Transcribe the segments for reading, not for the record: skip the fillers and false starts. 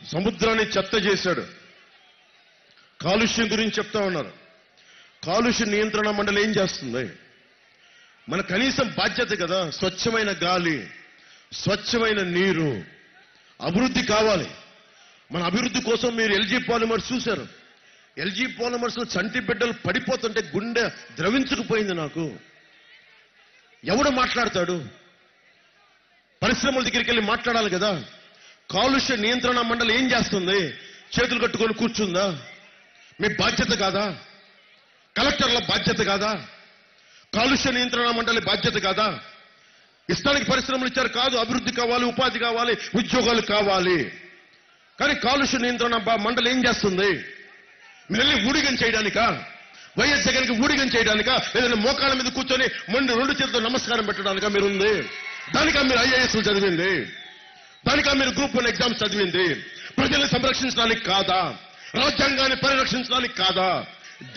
సముద్రాన్ని చెత్త చేశాడు. కాలుష్యం గురించి చెప్తా ఉన్నారు. కాలుష్య నియంత్రణ మండలి ఏం చేస్తుంది? మన కనీసం బాధ్యత కదా. స్వచ్ఛమైన గాలి, స్వచ్ఛమైన నీరు, అభివృద్ధి కావాలి. మన అభివృద్ధి కోసం మీరు ఎల్జీ పాలిమర్స్ చూశారు. ఎల్జీ పాలిమర్స్ లో చంటి బిడ్డలు పడిపోతుంటే గుండె ద్రవించుకుపోయింది నాకు. ఎవడు మాట్లాడతాడు? పరిశ్రమల దగ్గరికి వెళ్ళి మాట్లాడాలి కదా. కాలుష్య నియంత్రణ మండలి ఏం చేస్తుంది? చేతులు కట్టుకొని కూర్చుందా? మీ బాధ్యత కాదా? కలెక్టర్ల బాధ్యత కాదా? కాలుష్య నియంత్రణ మండలి బాధ్యత కాదా? ఇష్టానికి పరిశ్రమలు ఇచ్చారు కాదు. అభివృద్ధి కావాలి, ఉపాధి కావాలి, ఉద్యోగాలు కావాలి. కానీ కాలుష్య నియంత్రణ మండలి ఏం చేస్తుంది? మీరు వెళ్ళి ఊడిగం చేయడానికా? వైఎస్ జగన్కి ఊడిగం చేయడానికా? లేదంటే మోకాళ్ళ మీద కూర్చొని రెండు చేతులతో నమస్కారం పెట్టడానికా మీరుంది? దానికా మీరు ఐఏఎస్లు చదివింది? దానికా మీరు గ్రూప్ 1 ఎగ్జామ్స్ చదివింది? ప్రజల్ని సంరక్షించడానికి కాదా? రాజ్యాంగాన్ని పరిరక్షించడానికి కాదా?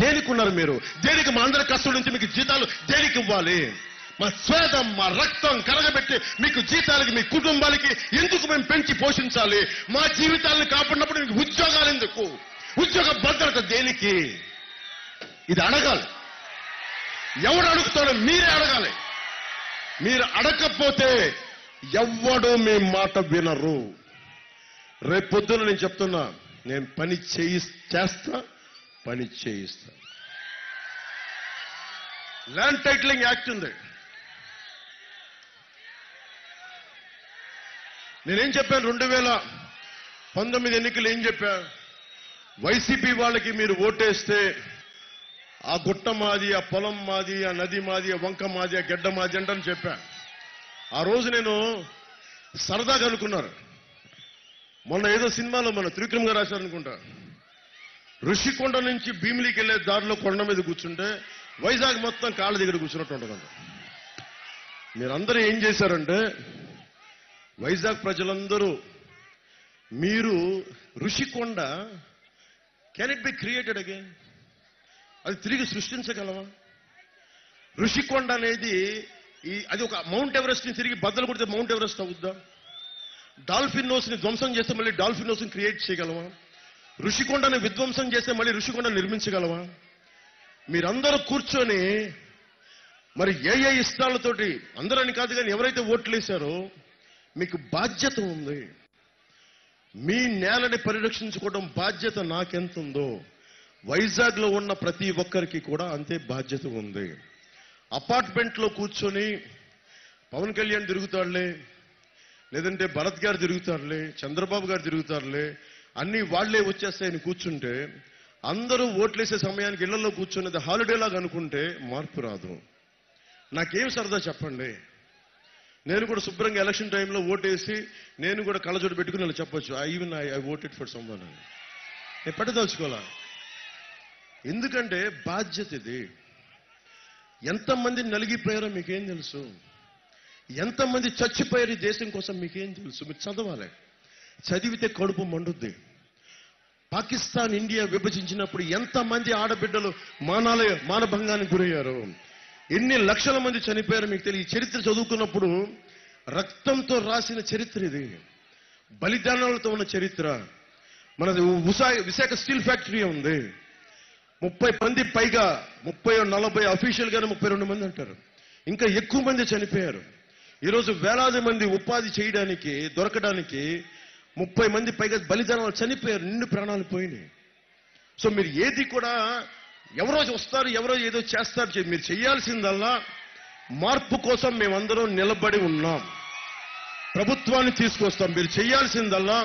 దేనికి ఉన్నారు మీరు? దేనికి మా అందరి కష్టం నుంచి మీకు జీతాలు దేనికి ఇవ్వాలి? మా స్వేదం, మా రక్తం కరగబెట్టి మీకు జీతాలకి, మీ కుటుంబాలకి ఎందుకు మేము పెంచి పోషించాలి? మా జీవితాలను కాపాడినప్పుడు మీకు ఉద్యోగాలు ఎందుకు? ఉద్యోగ భద్రత దేనికి? ఇది అడగాలి. ఎవడు అడుగుతాడో మీరే అడగాలి. మీరు అడగకపోతే ఎవ్వడూ మీ మాట వినరు. రేపొద్దున నేను చెప్తున్నా, నేను పని చేస్తా. ల్యాండ్ టైటిలింగ్ యాక్ట్ ఉంది. నేనేం చెప్పాను? 2019 ఎన్నికలు ఏం చెప్పా? వైసీపీ వాళ్ళకి మీరు ఓటేస్తే ఆ గుట్ట మాది, ఆ పొలం మాది, ఆ నది మాది, ఆ వంక మాది, ఆ గెడ్డ మాది అంటని చెప్పా. ఆ రోజు నేను సరదాగా అనుకున్నారు. మొన్న ఏదో సినిమాలో మన త్రివిక్రమ్ గారు రాశారనుకుంటా, ఋషికొండ నుంచి భీమిలికి వెళ్లే దారిలో కొండ మీద కూర్చుంటే వైజాగ్ మొత్తం కాళ్ళ దగ్గర కూర్చున్నట్టు ఉంటుందంట. మీరందరూ ఏం చేశారంటే, వైజాగ్ ప్రజలందరూ మీరు Rushikonda can it be created again? అది తిరిగి సృష్టించగలవా? ఋషికొండ అనేది అది ఒక మౌంట్ ఎవరెస్ట్ ని తిరిగి బద్దలు కొడితే మౌంట్ ఎవరెస్ట్ అవుద్దా? డాల్ఫిన్ నోస్ ని ధ్వంసం చేస్తే మళ్ళీ డాల్ఫిన్ నోస్ ని క్రియేట్ చేయగలవా? ఋషికొండని విధ్వంసం చేస్తే మళ్ళీ ఋషికొండ నిర్మించగలవా? మీరందరూ కూర్చొని మరి ఏ ఇష్టాలతోటి, అందరని కాదు కానీ ఎవరైతే ఓట్లు వేశారో మీకు బాధ్యత ఉంది. మీ నేలని పరిరక్షించుకోవడం బాధ్యత నాకెంత ఉందో వైజాగ్ లో ఉన్న ప్రతి ఒక్కరికి కూడా అంతే బాధ్యత ఉంది. అపార్ట్మెంట్ లో కూర్చొని పవన్ కళ్యాణ్ తిరుగుతాడులే, లేదంటే భరత్ గారు తిరుగుతారులే, చంద్రబాబు గారు తిరుగుతారులే, అన్ని వాళ్లే వచ్చేస్తాయని కూర్చుంటే, అందరూ ఓట్లేసే సమయానికి ఇళ్లలో కూర్చున్నది హాలిడే లాగా అనుకుంటే మార్పు రాదు. నాకేం సరదా చెప్పండి? నేను కూడా శుభ్రంగా ఎలక్షన్ టైంలో ఓటేసి నేను కూడా కళ్ళజోడు పెట్టుకుని వాళ్ళు చెప్పొచ్చు, ఐ ఓటెడ్ ఫర్ సమ్వన్ అని. నేను పెట్టదలుచుకోవాలా? ఎందుకంటే బాధ్యత ఇది. ఎంతమంది నలిగిపోయారో మీకేం తెలుసు? ఎంతమంది చచ్చిపోయారు ఈ దేశం కోసం మీకేం తెలుసు? మీరు చదవాలి. చదివితే కడుపు మండుద్ది. పాకిస్తాన్ ఇండియా విభజించినప్పుడు ఎంతమంది ఆడబిడ్డలు మానభంగానికి గురయ్యారు, ఎన్ని లక్షల మంది చనిపోయారు మీకు తెలియదు. ఈ చరిత్ర చదువుకున్నప్పుడు రక్తంతో రాసిన చరిత్ర ఇది, బలిదానాలతో ఉన్న చరిత్ర. మనది విశాఖ స్టీల్ ఫ్యాక్టరీ ఉంది. 30 మంది పైగా, 30-40 అఫీషియల్ గానే 32 మంది అంటారు. ఇంకా ఎక్కువ మంది చనిపోయారు. ఈరోజు వేలాది మంది ఉపాధి చేయడానికి దొరకడానికి 30 మంది పైగా బలిదానాలు చనిపోయారు, నిండు ప్రాణాలు పోయినాయి. సో మీరు ఏది కూడా ఎవరో వస్తారు, ఎవరో ఏదో చేస్తారు. మీరు చేయాల్సిందల్లా మార్పు కోసం మేమందరం నిలబడి ఉన్నాం. ప్రభుత్వాన్ని తీసుకొస్తాం. మీరు చేయాల్సిందల్లా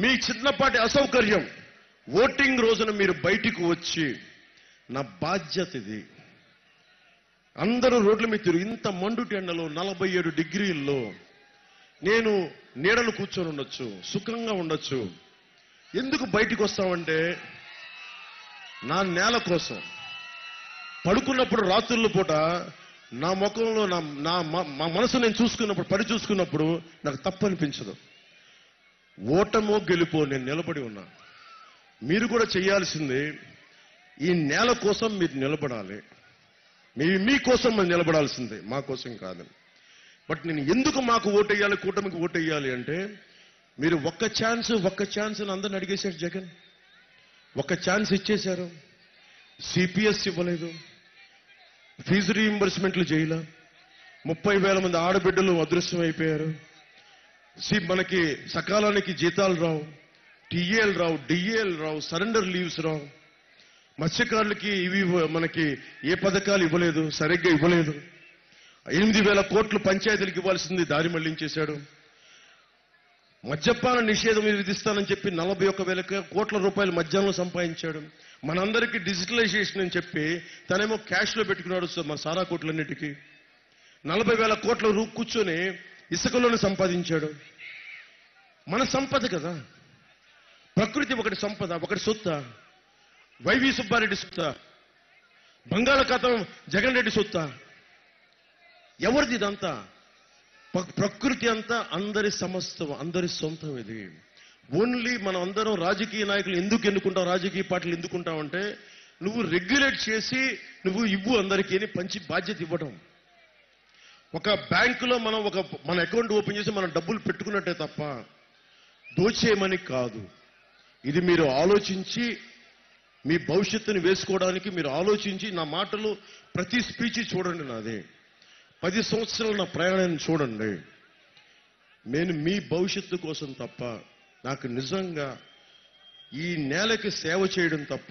మీ చిన్నపాటి అసౌకర్యం, ఓటింగ్ రోజున మీరు బయటికి వచ్చి నా బాధ్యత ఇది. అందరూ రోడ్ల మీద తిరుగు, ఇంత మండుటి ఎండలో 47 డిగ్రీల్లో నేను నీడలు కూర్చొని ఉండొచ్చు, సుఖంగా ఉండొచ్చు. ఎందుకు బయటికి వస్తామంటే నా నేల కోసం. పడుకున్నప్పుడు రాత్రుల పూట నా ముఖంలో నా మనసు నేను చూసుకున్నప్పుడు, చూసుకున్నప్పుడు నాకు తప్పు అనిపించదు. ఓటమో గెలుపో నేను నిలబడి ఉన్నా. మీరు కూడా చేయాల్సింది ఈ నేల కోసం మీరు నిలబడాలి. మీకోసం మనం నిలబడాల్సిందే, మా కోసం కాదు. బట్ నేను ఎందుకు మాకు ఓటేయాలి, కూటమికి ఓటేయాలి అంటే మీరు ఒక్క ఛాన్స్ అని అందరిని అడిగేశారు జగన్. ఒక్క ఛాన్స్ ఇచ్చేశారు. సిపిఎస్ ఇవ్వలేదు, ఫీజు రీయింబర్స్మెంట్లు చేయలే, 30,000 మంది ఆడబిడ్డలు అదృశ్యం అయిపోయారు. మనకి సకాలానికి జీతాలు రావు, టీఏలు రావు, డిఏలు రావు, సరెండర్ లీవ్స్ రావు. మత్స్యకారులకి ఇవి మనకి ఏ పథకాలు ఇవ్వలేదు, సరిగ్గా ఇవ్వలేదు. 8,000 కోట్లు పంచాయతీలకు ఇవ్వాల్సింది దారి మళ్లించేశాడు. మద్యపాన నిషేధం విధిస్తానని చెప్పి 41,000 కోట్ల రూపాయలు మద్యంలో సంపాదించాడు. మనందరికీ డిజిటలైజేషన్ అని చెప్పి తనేమో క్యాష్ లో పెట్టుకున్నాడు మన సారా కోట్లన్నిటికీ. 40,000 కోట్ల కూర్చొని ఇసుకలోనే సంపాదించాడు. మన సంపద కదా, ప్రకృతి ఒకటి సంపద, ఒకటి సొత్త. వైవి సుబ్బారెడ్డి సొత్త, బంగాళాఖాతం జగన్ రెడ్డి సొత్త. ఎవరిది ఇదంతా? ప్రకృతి అంతా అందరి సమస్తం, అందరి సొంతం. ఇది ఓన్లీ మనం అందరం రాజకీయ నాయకులు ఎందుకు ఎన్నుకుంటాం, రాజకీయ పార్టీలు ఎందుకుంటామంటే నువ్వు రెగ్యులేట్ చేసి నువ్వు ఇవ్వు అందరికీ అని పంచి బాధ్యత ఇవ్వడం. ఒక బ్యాంకులో మనం మన అకౌంట్ ఓపెన్ చేసి మనం డబ్బులు పెట్టుకున్నట్టే తప్ప దోచేయమని కాదు. ఇది మీరు ఆలోచించి మీ భవిష్యత్తుని వేసుకోవడానికి మీరు ఆలోచించి, నా మాటలు ప్రతి స్పీచ్ చూడండి. నాది 10 సంవత్సరాలు నా ప్రయాణాన్ని చూడండి. నేను మీ భవిష్యత్తు కోసం తప్ప, నాకు నిజంగా ఈ నేలకి సేవ చేయడం తప్ప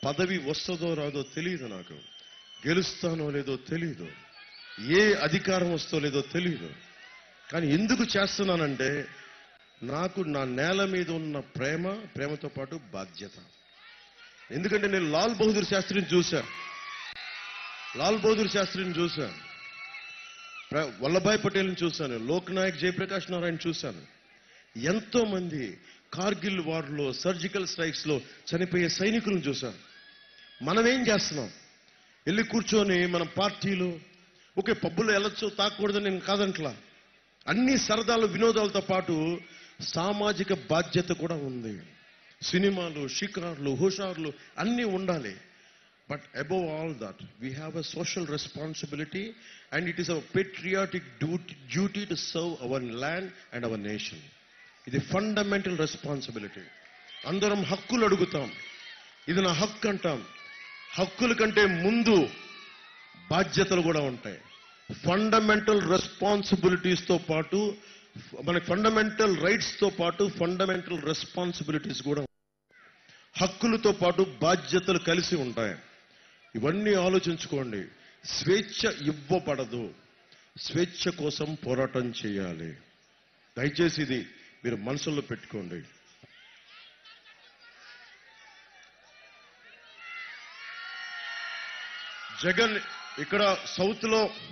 పదవి వస్తుందో రాదో తెలియదు. నాకు గెలుస్తానో లేదో తెలియదు, ఏ అధికారం వస్తో లేదో తెలియదు. కానీ ఎందుకు చేస్తున్నానంటే నాకు నా నేల మీద ఉన్న ప్రేమతో పాటు బాధ్యత. ఎందుకంటే నేను లాల్ బహదూర్ శాస్త్రిని చూశాను, వల్లభాయ్ పటేల్ని చూశాను, లోక్ నాయక్ జయప్రకాష్ నారాయణ చూశాను. ఎంతో మంది కార్గిల్ వార్లో, సర్జికల్ స్ట్రైక్స్ లో చనిపోయే సైనికులను చూశాను. మనం ఏం చేస్తున్నాం? వెళ్ళి కూర్చొని మన పార్టీలు ఒకే పబ్బులో వెళ్ళొచ్చు, తాకూడదని నేను కాదంట్లా. అన్ని సరదాలు వినోదాలతో పాటు సామాజిక బాధ్యత కూడా ఉంది. సినిమాలు, షికార్లు, హుషార్లు అన్నీ ఉండాలి. But above all that, we have a social responsibility, and it is our patriotic duty to serve our land and our nation. ఇది ఫండమెంటల్ రెస్పాన్సిబిలిటీ. అందరం హక్కులు అడుగుతాం, ఇది నా హక్కు అంటాం. హక్కుల కంటే ముందు బాధ్యతలు కూడా ఉంటాయి. ఫండమెంటల్ రెస్పాన్సిబిలిటీస్ తో పాటు మనకి ఫండమెంటల్ రైట్స్ తో పాటు ఫండమెంటల్ రెస్పాన్సిబిలిటీస్ కూడా, హక్కులతో పాటు బాధ్యతలు కలిసి ఉంటాయి. ఇవన్నీ ఆలోచించుకోండి. స్వేచ్ఛ ఇవ్వబడదు, స్వేచ్ఛ కోసం పోరాటం చేయాలి. దయచేసి ఇది మీరు మనసులో పెట్టుకోండి. జగన్ ఇక్కడ సౌత్ లో